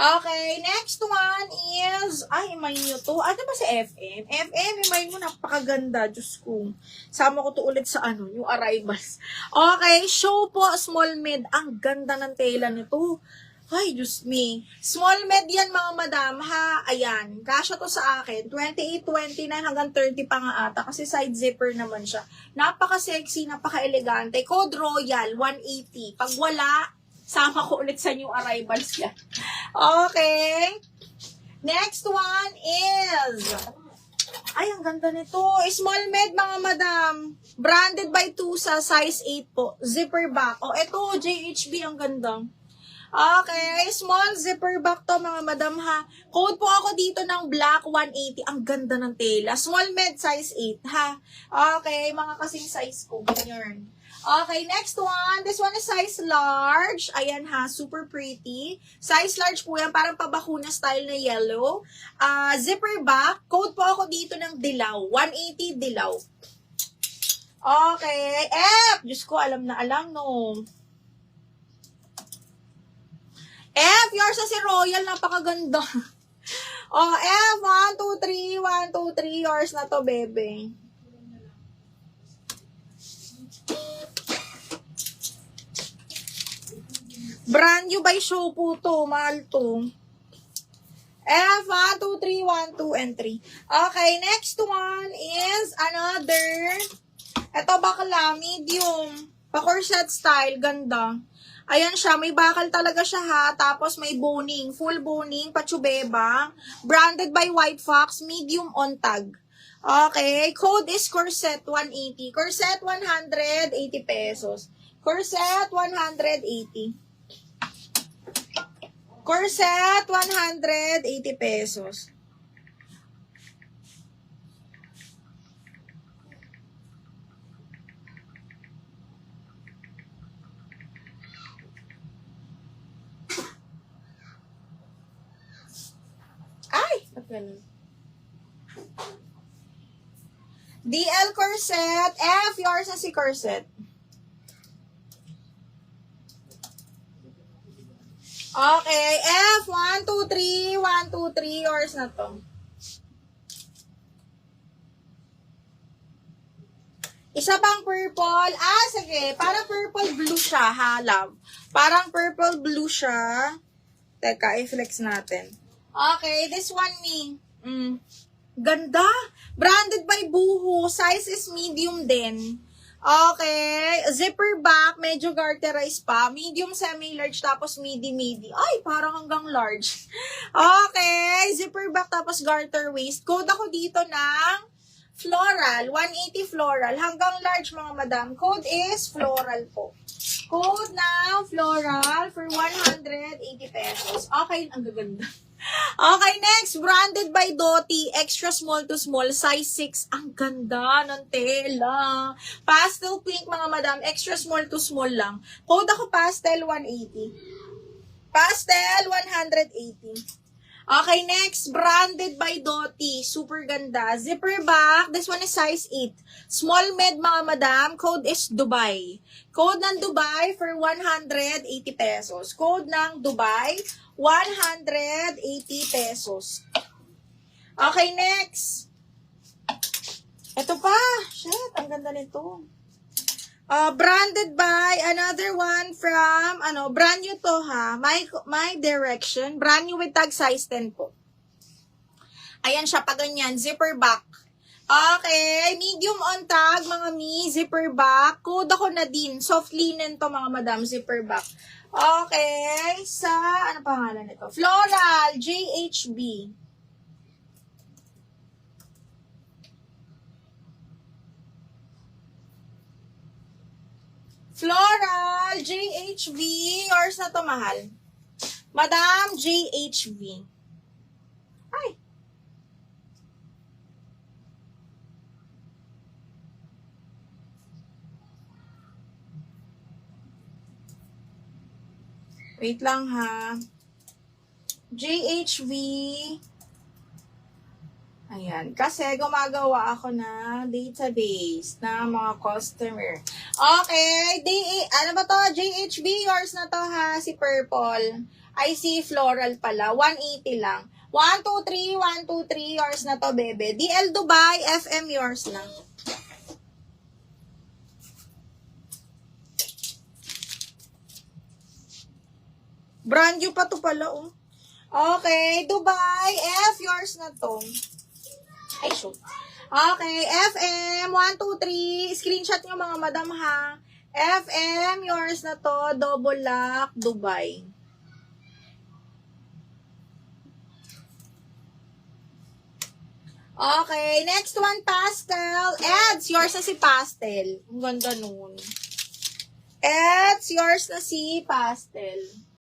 Okay, next one is, ay, imay nyo to. Ano ba si FM? FM, imay mo, napakaganda. Diyos ko. Sama ko to ulit sa yung arrivals. Okay, show po, small med. Ang ganda ng tela nito. Ay, Diyos me. Small med yan, mga madam, ha? Ayan, kasya to sa akin. 28, 29 hanggang 30 pa nga ata. Kasi side zipper naman siya. Napaka-sexy, napaka-elegante. Code Royal, 180. Pag wala, sama ko ulit sa new arrivals yan. Okay. Next one is, ay, ang ganda nito. Small med, mga madam. Branded by Tusa, size 8 po. Zipper back. Oh, ito, JHB, ang ganda. Okay, small zipper back to, mga madam, ha. Code po ako dito ng black 180. Ang ganda ng tela. Small med, size 8, ha. Okay, mga kasing size ko. Ganyan. Okay, next one. This one is size large. Ayan ha, super pretty. Size large po yan, parang pabakuna style na yellow. Zipper back. Code po ako dito ng dilaw. 180 dilaw. Okay. F! Diyos ko, alam na alam, no. F! Yours na si Royal. Napakaganda. Oh, F! 1, 2, 3. 1, 2, 3. Yours na to, bebe. Brand new by show po to. Mahal to. F, 1, 2, 3, 1, 2, and 3. Okay, next one is another. Ito bakla, medium. Pa-corset style, ganda. Ayan siya, may bakal talaga siya ha. Tapos may boning, full boning, patsubeba. Branded by White Fox, medium on tag. Okay, code is corset 180. Corset 180 pesos. Corset 180. Corset, 180 pesos. Ay! DL corset. F, yours na si corset. Okay, F, 1, 2, 3, 1, 2, 3, yours na to. Isa pang purple. Sige, parang purple blue siya, ha, love. Parang purple blue siya. Teka, i-flex natin. Okay, this one me. Ganda. Branded by Boohoo. Size is medium din. Okay, zipper back, medyo garterized pa. Medium, semi-large, tapos midi-midi. Ay, parang hanggang large. Okay, zipper back, tapos garter waist. Code ako dito ng floral, 180 floral. Hanggang large, mga madam. Code is floral po. Code ng floral for 180 pesos. Okay, ang gaganda. Okay, next, branded by Doty, extra small to small, size 6. Ang ganda ng tela. Pastel pink, mga madam, extra small to small lang. Code ako pastel 180. Pastel 180. Okay, next, branded by Doty, super ganda. Zipper back, this one is size 8. Small med, mga madam, code is Dubai. Code ng Dubai for 180 pesos. Code ng Dubai, 180 pesos. Okay, next. Ito pa. Shit, ang ganda nito. Branded by another one from, brand new to ha. My Direction. Brand new with tag size 10 po. Ayan siya, pa ganyan. Zipper back. Okay, medium on tag, mga mi. Zipper back. Code ako na din. Soft linen to, mga madam. Zipper back. Okay, sa, ano pangalan nito? Floral, JHB. Floral, JHB. Yours na to, mahal. Madam, JHB. Ay. Wait lang ha. JHV. Ayan. Kasi gumagawa ako na database na mga customer. Okay. Ano ba to? JHV. Yours na to ha. Si Purple. I see floral pala. 180 lang. 1, 2, 3, 1, 2, 3. Yours na to, bebe. DL Dubai, FM yours na. Brand new pa to pala, oh. Okay, Dubai, F yours na to. Ay, shoot. Okay, FM, 1, 2, 3. Screenshot nyo mga madam ha. FM, yours na to. Double lock, Dubai. Okay, next one, pastel. Eds, yours na si pastel. Ang ganda nun. Eds, yours na si pastel.